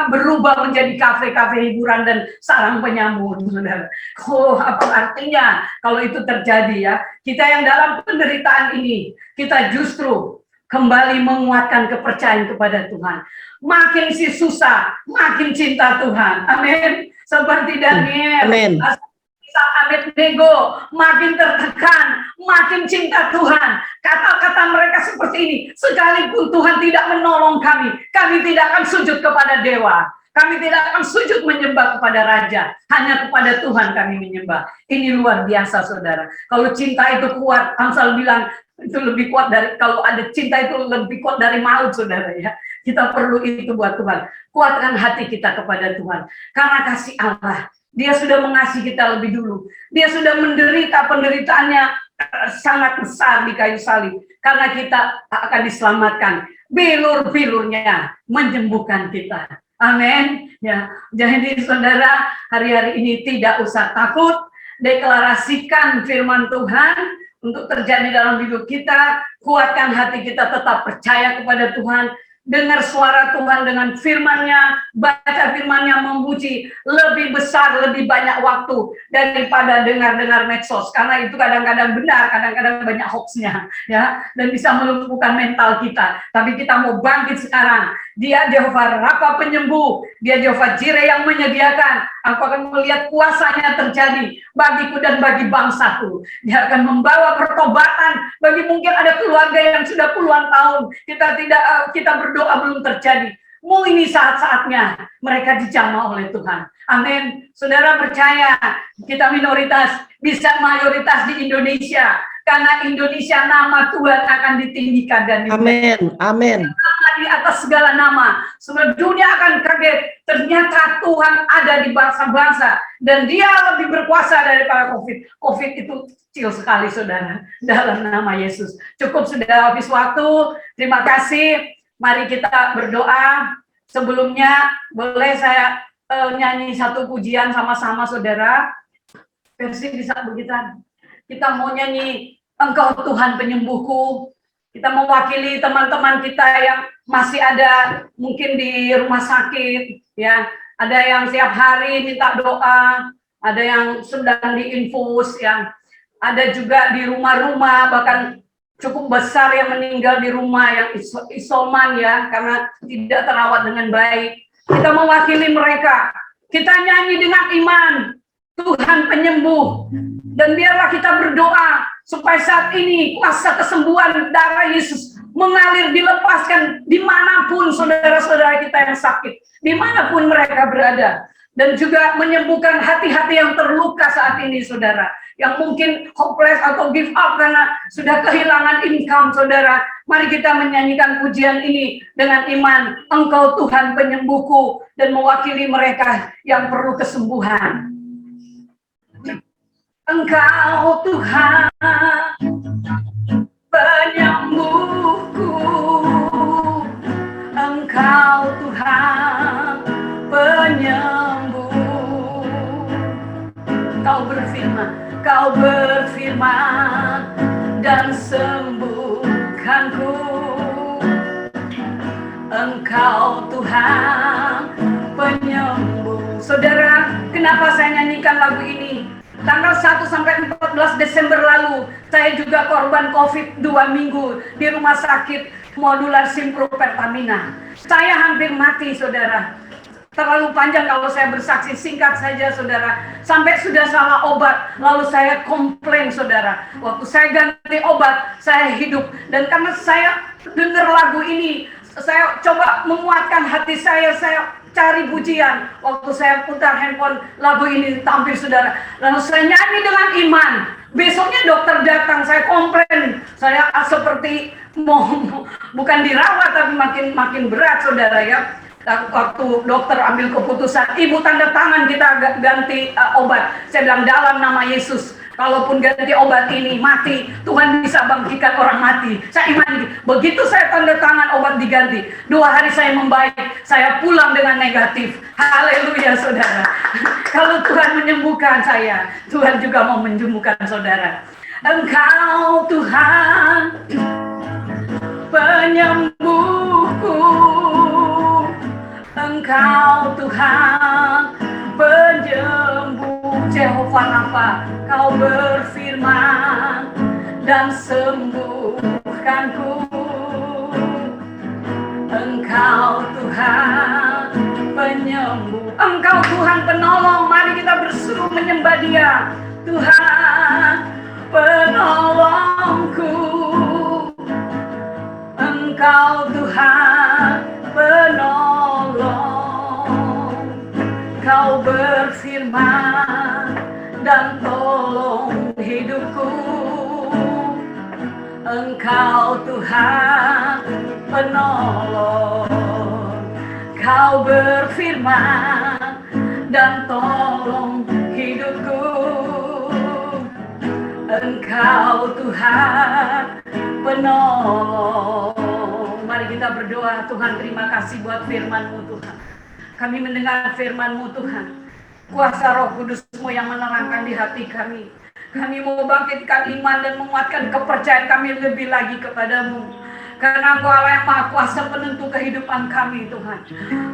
Speaker 2: berubah menjadi kafe-kafe hiburan dan sarang penyambut, saudara. Oh, apa artinya kalau itu terjadi ya? Kita yang dalam penderitaan ini, kita justru kembali menguatkan kepercayaan kepada Tuhan. Makin susah, makin cinta Tuhan. Amin. Seperti Daniel. Amin. Abednego, makin tertekan, makin cinta Tuhan. Kata-kata mereka seperti ini, sekalipun Tuhan tidak menolong kami, kami tidak akan sujud kepada dewa. Kami tidak akan sujud menyembah kepada raja, hanya kepada Tuhan kami menyembah. Ini luar biasa, saudara. Kalau cinta itu kuat, Amsal bilang itu lebih kuat dari, kalau ada cinta itu lebih kuat dari maut, saudara ya. Kita perlu itu buat Tuhan. Kuatkan hati kita kepada Tuhan. Karena kasih Allah, Dia sudah mengasihi kita lebih dulu. Dia sudah menderita penderitaannya sangat besar di kayu salib. Karena kita akan diselamatkan. Bilur-bilurnya menyembuhkan kita. Amin. Ya, jadi saudara, hari-hari ini tidak usah takut. Deklarasikan firman Tuhan untuk terjadi dalam hidup kita. Kuatkan hati kita, tetap percaya kepada Tuhan. Dengar suara Tuhan dengan firman-Nya, baca firman-Nya, memuji, lebih besar, lebih banyak waktu daripada dengar-dengar medsos. Karena itu kadang-kadang benar, kadang-kadang banyak hoax-nya, ya, dan bisa melumpuhkan mental kita. Tapi kita mau bangkit sekarang. Dia Jehovah Rafa penyembuh, Dia Jehovah Jireh yang menyediakan. Aku akan melihat kuasanya terjadi bagiku dan bagi bangsaku. Dia akan membawa pertobatan bagi mungkin ada keluarga yang sudah puluhan tahun kita berdoa belum terjadi. Mau ini saat-saatnya mereka dijamah oleh Tuhan. Amin. Saudara percaya kita minoritas bisa mayoritas di Indonesia. Karena Indonesia nama Tuhan akan ditinggikan dan
Speaker 3: amin, amin.
Speaker 2: Di atas segala nama, seluruh dunia akan kaget. Ternyata Tuhan ada di bangsa-bangsa dan Dia lebih berkuasa daripada COVID. COVID itu kecil sekali, saudara. Dalam nama Yesus. Cukup, sudah habis waktu. Terima kasih. Mari kita berdoa. Sebelumnya boleh saya nyanyi satu pujian sama-sama, saudara. Versi bisa begitu. Kita mau nyanyi, Engkau Tuhan penyembuhku, Kita mewakili teman-teman kita yang masih ada mungkin di rumah sakit, ya. Ada yang tiap hari minta doa, ada yang sedang diinfus, ya. Ada juga di rumah-rumah, bahkan cukup besar yang meninggal di rumah, yang isoman, ya, karena tidak terawat dengan baik. Kita mewakili mereka. Kita nyanyi dengan iman, Tuhan penyembuh. Dan biarlah kita berdoa supaya saat ini kuasa kesembuhan darah Yesus mengalir, dilepaskan dimanapun saudara-saudara kita yang sakit, dimanapun mereka berada. Dan juga menyembuhkan hati-hati yang terluka saat ini, saudara, yang mungkin hopeless atau give up karena sudah kehilangan income, saudara. Mari kita menyanyikan pujian ini dengan iman. Engkau Tuhan penyembuhku, dan mewakili mereka yang perlu kesembuhan. Engkau Tuhan penyembuhku, Engkau Tuhan penyembuh. Kau berfirman dan sembuhkanku. Engkau Tuhan penyembuh. Saudara, kenapa saya nyanyikan lagu ini? Tanggal 1 sampai 14 Desember lalu, saya juga korban COVID 2 minggu di rumah sakit modular Simpro Pertamina. Saya hampir mati, saudara. Terlalu panjang kalau saya bersaksi, singkat saja, saudara. Sampai sudah salah obat, lalu saya komplain, saudara. Waktu saya ganti obat, saya hidup. Dan karena saya dengar lagu ini, saya coba menguatkan hati saya cari pujian. Waktu saya putar handphone, lagu ini tampil, saudara. Lalu saya nyanyi dengan iman. Besoknya dokter datang, saya komplain. Saya seperti bukan dirawat, tapi makin berat, saudara, ya. Waktu dokter ambil keputusan, ibu tanda tangan kita ganti obat. Saya bilang dalam nama Yesus, kalaupun ganti obat ini mati, Tuhan bisa bangkitkan orang mati. Saya imani. Begitu saya tanda tangan obat diganti, 2 hari saya membaik, saya pulang dengan negatif. Haleluya, saudara. Kalau Tuhan menyembuhkan saya, Tuhan juga mau menyembuhkan saudara. Engkau Tuhan penyembuhku, Engkau Tuhan penyembuh. Jehovah Rafa, Kau berfirman dan sembuhkanku. Engkau Tuhan penyembuh, Engkau Tuhan penolong. Mari kita berseru menyembah Dia. Tuhan penolongku, Engkau Tuhan penolong. Kau berfirman dan tolong hidupku. Engkau Tuhan penolong. Kau berfirman dan tolong hidupku. Engkau Tuhan penolong. Mari kita berdoa. Tuhan, terima kasih buat firman-Mu, Tuhan. Kami mendengar firman-Mu, Tuhan. Kuasa Roh Kudus-Mu yang menerangkan di hati kami. Kami mau bangkitkan iman dan menguatkan kepercayaan kami lebih lagi kepadamu. Karena Engkau Allah yang Maha Kuasa, penentu kehidupan kami, Tuhan.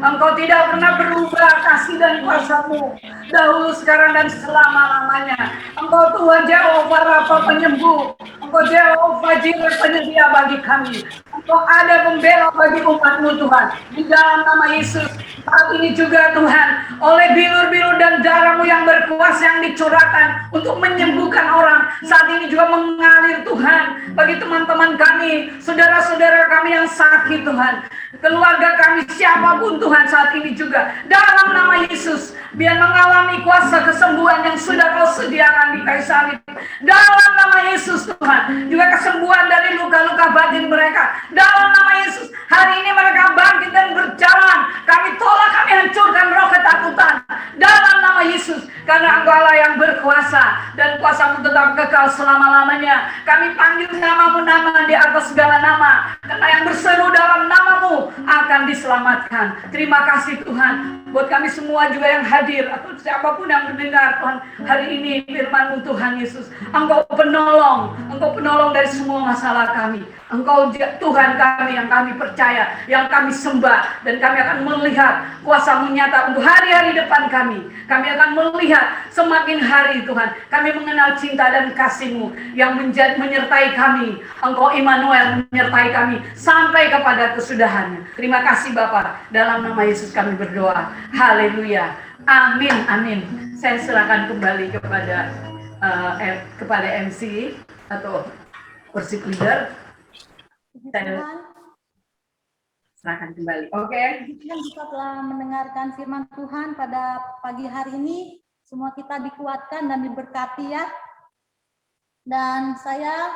Speaker 2: Engkau tidak pernah berubah kasih dan kuasa-Mu, dahulu, sekarang, dan selama-lamanya. Engkau Tuhan Jehovah Rafa penyembuh. Engkau Jehovah Jireh penyedia bagi kami. Engkau ada pembela bagi umat-Mu, Tuhan. Di dalam nama Yesus, saat ini juga, Tuhan, oleh bilur-bilur dan darah-Mu yang berkuasa yang dicurahkan untuk menyembuhkan orang, saat ini juga mengalir, Tuhan, bagi teman-teman kami, saudara-saudara kami yang sakit, Tuhan, keluarga kami, siapapun, Tuhan, saat ini juga, dalam nama Yesus, biar mengalami kuasa kesembuhan yang sudah Kau sediakan di kayu salib. Dalam nama Yesus, Tuhan, juga kesembuhan dari luka-luka batin mereka. Dalam nama Yesus, hari ini mereka bangkit dan berjalan. Kami tolak, kami hancurkan roh ketakutan. Dalam nama Yesus, karena Engkau Allah yang berkuasa dan kuasa-Mu tetap kekal selama-lamanya. Kami panggil nama-Mu, nama di atas atas segala nama, karena yang berseru dalam namamu akan diselamatkan. Terima kasih Tuhan, buat kami semua juga yang hadir, atau siapapun yang mendengar Tuhan, hari ini firman-Mu Tuhan Yesus, Engkau penolong dari semua masalah kami. Engkau Tuhan kami yang kami percaya, yang kami sembah, dan kami akan melihat kuasa-Mu nyata untuk hari-hari depan kami. Kami akan melihat semakin hari Tuhan, kami mengenal cinta dan kasih-Mu yang menyertai kami. Engkau Immanuel menyertai kami sampai kepada kesudahannya. Terima kasih Bapa, dalam nama Yesus kami berdoa. Haleluya. Amin, amin. Saya silakan kembali kepada MC atau worship leader. Saya silakan kembali. Oke.
Speaker 1: Kita telah mendengarkan firman Tuhan pada pagi hari ini. Semua kita dikuatkan dan diberkati ya. Dan saya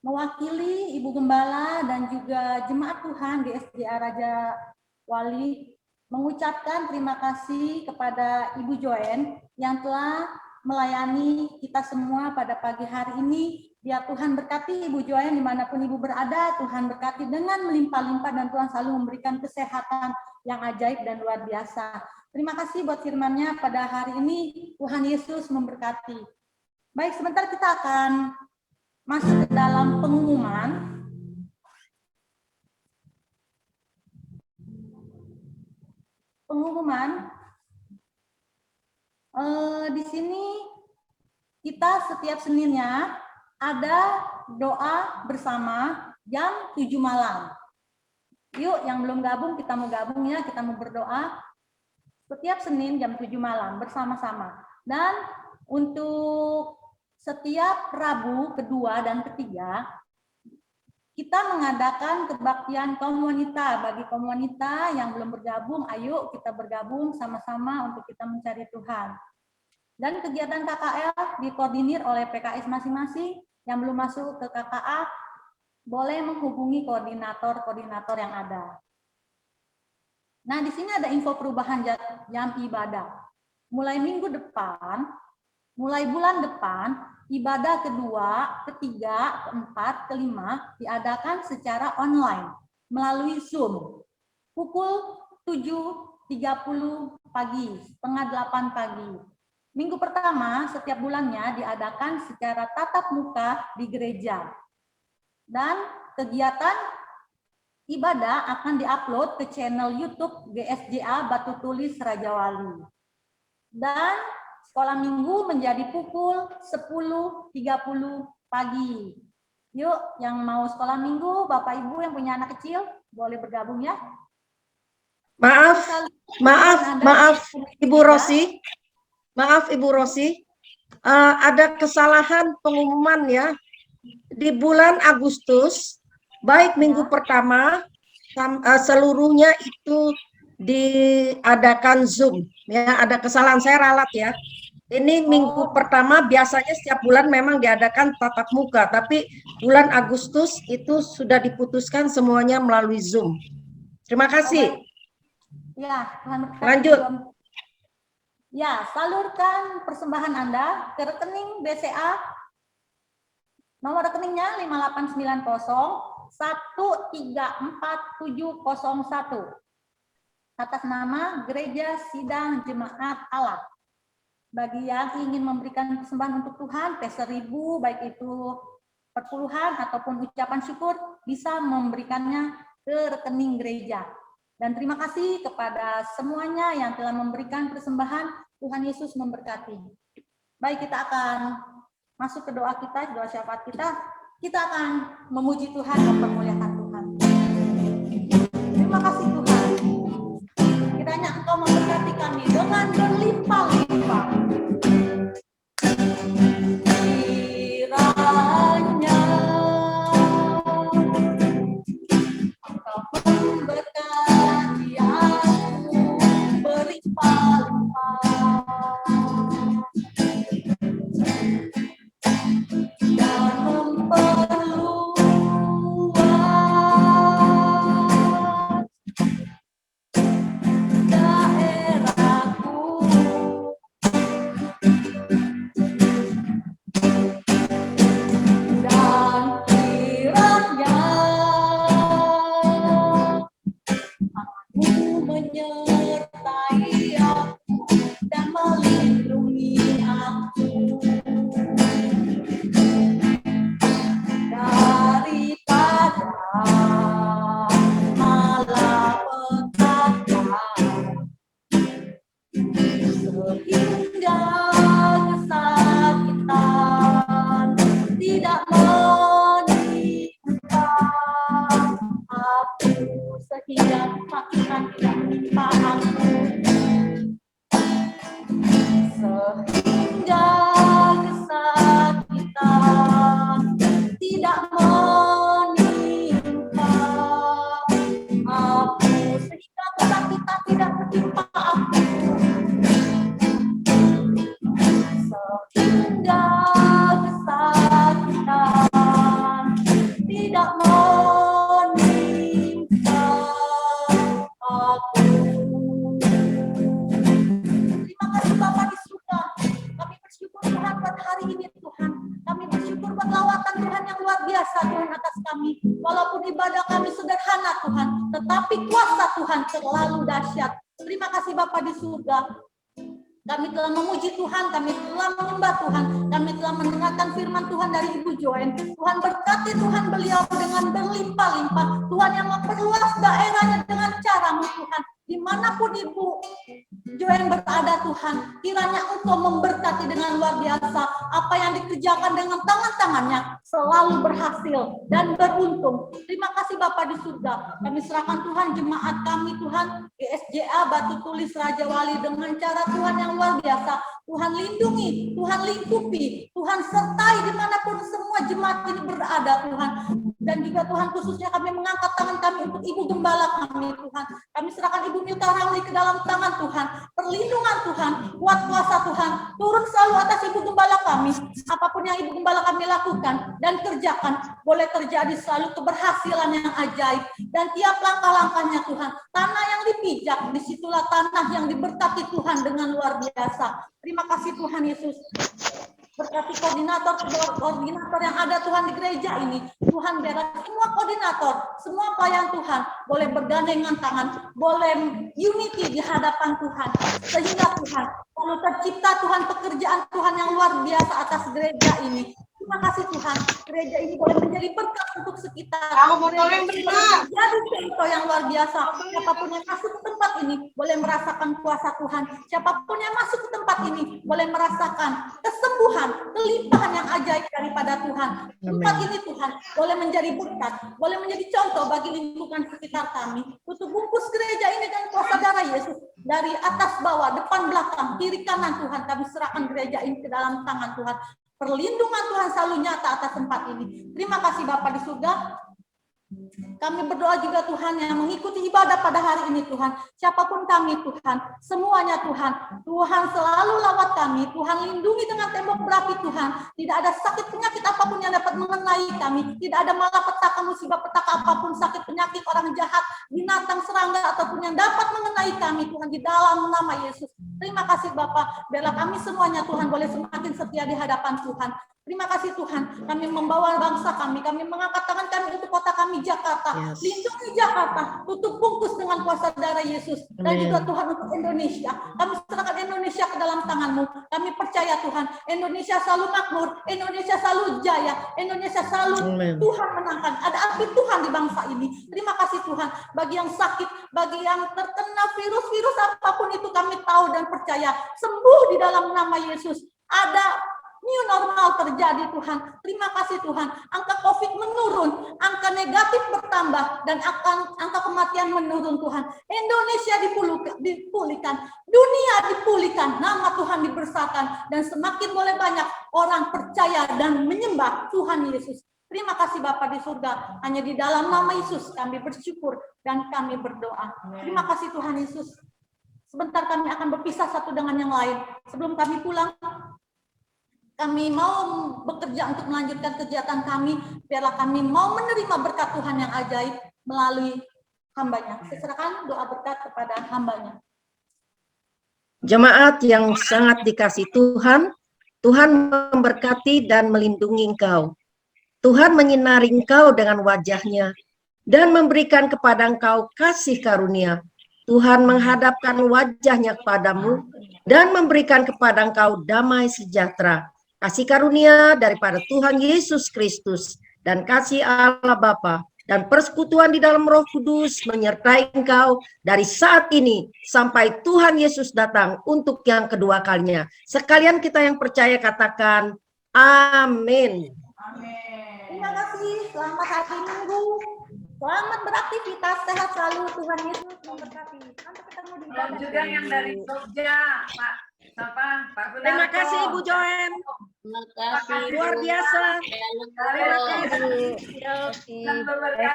Speaker 1: mewakili Ibu Gembala dan juga Jemaat Tuhan GSJA Raja Wali mengucapkan terima kasih kepada Ibu Joen yang telah melayani kita semua pada pagi hari ini. Biar Tuhan berkati Ibu Joen dimanapun Ibu berada, Tuhan berkati dengan melimpah-limpah dan Tuhan selalu memberikan kesehatan yang ajaib dan luar biasa. Terima kasih buat firman-Nya pada hari ini. Tuhan Yesus memberkati. Baik, sebentar kita akan masuk ke dalam pengumuman. Di sini kita setiap Seninnya ada doa bersama jam 7 malam. Yuk, yang belum gabung, kita mau gabung ya, kita mau berdoa. Setiap Senin jam 7 malam bersama-sama. Dan untuk setiap Rabu kedua dan ketiga, kita mengadakan kebaktian kaum wanita. Bagi kaum wanita yang belum bergabung, ayo kita bergabung sama-sama untuk kita mencari Tuhan. Dan kegiatan KKL dikoordinir oleh PKS masing-masing. Yang belum masuk ke KKA, boleh menghubungi koordinator-koordinator yang ada. Nah, di sini ada info perubahan jam ibadah. Mulai bulan depan, ibadah kedua, ketiga, keempat, kelima diadakan secara online melalui Zoom. Pukul 7.30 pagi, setengah 8 pagi. Minggu pertama setiap bulannya diadakan secara tatap muka di gereja. Dan kegiatan ibadah akan diupload ke channel YouTube GSJA Batu Tulis Raja Wali. Dan sekolah minggu menjadi pukul 10.30 pagi. Yuk, yang mau sekolah minggu, Bapak Ibu yang punya anak kecil, boleh bergabung ya.
Speaker 3: Maaf, Ibu Rosi. Maaf, Ibu Rosi. Ada kesalahan pengumuman ya. Di bulan Agustus, baik minggu pertama seluruhnya itu diadakan Zoom ya, ada kesalahan, saya ralat ya. Ini minggu pertama biasanya setiap bulan memang diadakan tatap muka, tapi bulan Agustus itu sudah diputuskan semuanya melalui Zoom. Terima kasih.
Speaker 1: Ya,
Speaker 3: lanjut.
Speaker 1: Ya, salurkan persembahan Anda ke rekening BCA. Nomor rekeningnya 5890134701 atas nama Gereja Sidang Jemaat Allah. Bagi yang ingin memberikan persembahan untuk Tuhan, P1000, baik itu perpuluhan ataupun ucapan syukur, bisa memberikannya ke rekening gereja. Dan terima kasih kepada semuanya yang telah memberikan persembahan. Tuhan Yesus memberkati. Baik, kita akan masuk ke doa kita, doa syafaat kita. Kita akan memuji Tuhan dan memuliakan Tuhan. Terima kasih Tuhan. Kiranya Engkau memberkati kami dengan berlimpah-limpah. Kiranya Engkau memberkati aku berlimpah-limpah. Dan memperluas malapetaka, sehingga kesakitan tidak menimpa aku, sehingga kesakitan tidak menimpa aku, sehingga kesakitan tidak menimpa aku, sehingga kesakitan tidak menimpa aku, sehingga kesakitan tidak menimpa aku. Terima kasih Bapa di surga. Kami bersyukur Tuhan buat hari ini Tuhan. Kami bersyukur buat lawatan Tuhan yang luar biasa Tuhan atas kami. Walaupun ibadah kami sederhana Tuhan, tetapi kuasa Tuhan terlalu dahsyat. Terima kasih Bapa di surga. Kami telah memuji Tuhan, kami telah menyembah Tuhan, kami telah mendengarkan firman Tuhan dari Ibu Joen. Tuhan berkati Tuhan beliau dengan berlimpah-limpah. Tuhan yang memperluas daerahnya dengan cara-Mu Tuhan. Dimanapun Ibu Joen berada Tuhan, kiranya Engkau memberkati dengan luar biasa. Apa yang dikerjakan dengan tangan-tangannya selalu berhasil dan beruntung. Terima kasih Bapa di surga. Kami serahkan Tuhan jemaat kami Tuhan, GSJA Batu Tulis Raja Wali dengan cara Tuhan yang luar biasa. Tuhan lindungi, Tuhan lingkupi, Tuhan sertai dimanapun semua jemaat ini berada Tuhan. Dan juga Tuhan khususnya kami mengangkat tangan kami untuk Ibu Gembala kami Tuhan. Kami serahkan Ibu Milka Ramli ke dalam tangan Tuhan. Perlindungan Tuhan, kuat kuasa Tuhan, turun selalu atas Ibu Gembala kami. Apapun yang Ibu Gembala kami lakukan dan kerjakan, boleh terjadi selalu keberhasilan yang ajaib. Dan tiap langkah-langkahnya Tuhan, tanah yang dipijak, disitulah tanah yang diberkati Tuhan dengan luar biasa. Terima kasih Tuhan Yesus. Berkati koordinator yang ada Tuhan di gereja ini. Tuhan biarlah semua koordinator, semua pelayan Tuhan boleh bergandengan tangan, boleh unity di hadapan Tuhan. Sehingga Tuhan, kalau tercipta Tuhan pekerjaan Tuhan yang luar biasa atas gereja ini. Terima kasih Tuhan, gereja ini boleh menjadi berkat untuk sekitar. Jadi contoh yang luar biasa. Siapapun yang masuk ke tempat ini boleh merasakan kuasa Tuhan. Siapapun yang masuk ke tempat ini boleh merasakan kesembuhan, kelimpahan yang ajaib daripada Tuhan. Tempat ini Tuhan boleh menjadi berkat, boleh menjadi contoh bagi lingkungan sekitar kami. Untuk bungkus gereja ini dengan kuasa darah Yesus. Dari atas bawah, depan belakang, kiri kanan Tuhan, kami serahkan gereja ini ke dalam tangan Tuhan. Perlindungan Tuhan selalu nyata atas tempat ini. Terima kasih Bapa di surga. Kami berdoa juga Tuhan yang mengikuti ibadah pada hari ini Tuhan. Siapapun kami Tuhan, semuanya Tuhan. Tuhan selalu lawat kami. Tuhan lindungi dengan tembok berapi Tuhan. Tidak ada sakit penyakit apapun yang dapat mengenai kami. Tidak ada malapetaka, musibah petaka apapun, sakit penyakit, orang jahat, binatang serangga ataupun yang dapat mengenai kami Tuhan di dalam nama Yesus. Terima kasih Bapa. Biarlah kami semuanya Tuhan boleh semakin setia di hadapan Tuhan. Terima kasih Tuhan, kami membawa bangsa kami mengangkat tangan kami untuk kota kami Jakarta.
Speaker 3: Yes.
Speaker 1: Lindungi Jakarta, tutup bungkus dengan kuasa darah Yesus. Dan juga Tuhan untuk Indonesia. Kami serahkan Indonesia ke dalam tangan-Mu. Kami percaya Tuhan, Indonesia selalu makmur, Indonesia selalu jaya, Indonesia selalu Tuhan menangkan. Ada api Tuhan di bangsa ini. Terima kasih Tuhan, bagi yang sakit, bagi yang terkena virus-virus apapun itu kami tahu dan percaya. Sembuh di dalam nama Yesus. Ada new normal terjadi Tuhan. Terima kasih Tuhan. Angka COVID menurun, angka negatif bertambah, dan angka kematian menurun Tuhan. Indonesia dipulihkan, dunia dipulihkan, nama Tuhan dibesarkan, dan semakin boleh banyak orang percaya dan menyembah Tuhan Yesus. Terima kasih Bapa di surga. Hanya di dalam nama Yesus kami bersyukur dan kami berdoa. Terima kasih Tuhan Yesus. Sebentar kami akan berpisah satu dengan yang lain. Sebelum kami pulang, kami mau bekerja untuk melanjutkan kegiatan kami, biarlah kami mau menerima berkat Tuhan yang ajaib melalui hambanya. Saya serahkan doa berkat kepada hambanya.
Speaker 3: Jemaat yang sangat dikasih Tuhan, Tuhan memberkati dan melindungi engkau. Tuhan menyinari engkau dengan wajah-Nya dan memberikan kepada engkau kasih karunia. Tuhan menghadapkan wajah-Nya kepadamu dan memberikan kepada engkau damai sejahtera. Kasih karunia daripada Tuhan Yesus Kristus dan kasih Allah Bapa dan persekutuan di dalam Roh Kudus menyertai engkau dari saat ini sampai Tuhan Yesus datang untuk yang kedua kalinya. Sekalian kita yang percaya katakan amin.
Speaker 1: Terima kasih. Selamat hari Minggu. Selamat beraktivitas. Sehat selalu. Tuhan Yesus memberkati. Sampai ketemu di
Speaker 2: Dan juga yang dari Jogja, Pak
Speaker 3: Terima kasih Ibu Joen.
Speaker 5: Terima kasih.
Speaker 3: Luar biasa.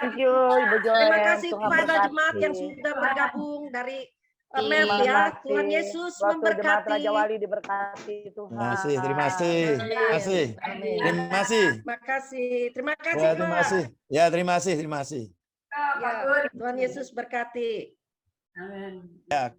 Speaker 5: Thank you, Ibu Joen.
Speaker 3: Terima kasih
Speaker 5: Tuhan
Speaker 3: kepada
Speaker 5: berkati.
Speaker 3: jemaat yang sudah bergabung dari
Speaker 5: Terima
Speaker 3: MEF ya.
Speaker 5: kasih.
Speaker 3: Tuhan Yesus
Speaker 5: Waktu jemaat
Speaker 3: memberkati.
Speaker 5: Raja Wali diberkati Tuhan.
Speaker 6: Terima kasih, terima kasih, terima kasih,
Speaker 5: Amin.
Speaker 6: terima kasih.
Speaker 3: Terima kasih. Terima kasih
Speaker 6: Ya, terima
Speaker 3: Pak.
Speaker 6: kasih. Ya, terima kasih, terima kasih.
Speaker 3: Ya, Tuhan Yesus berkati.
Speaker 2: Amin.
Speaker 6: Ya.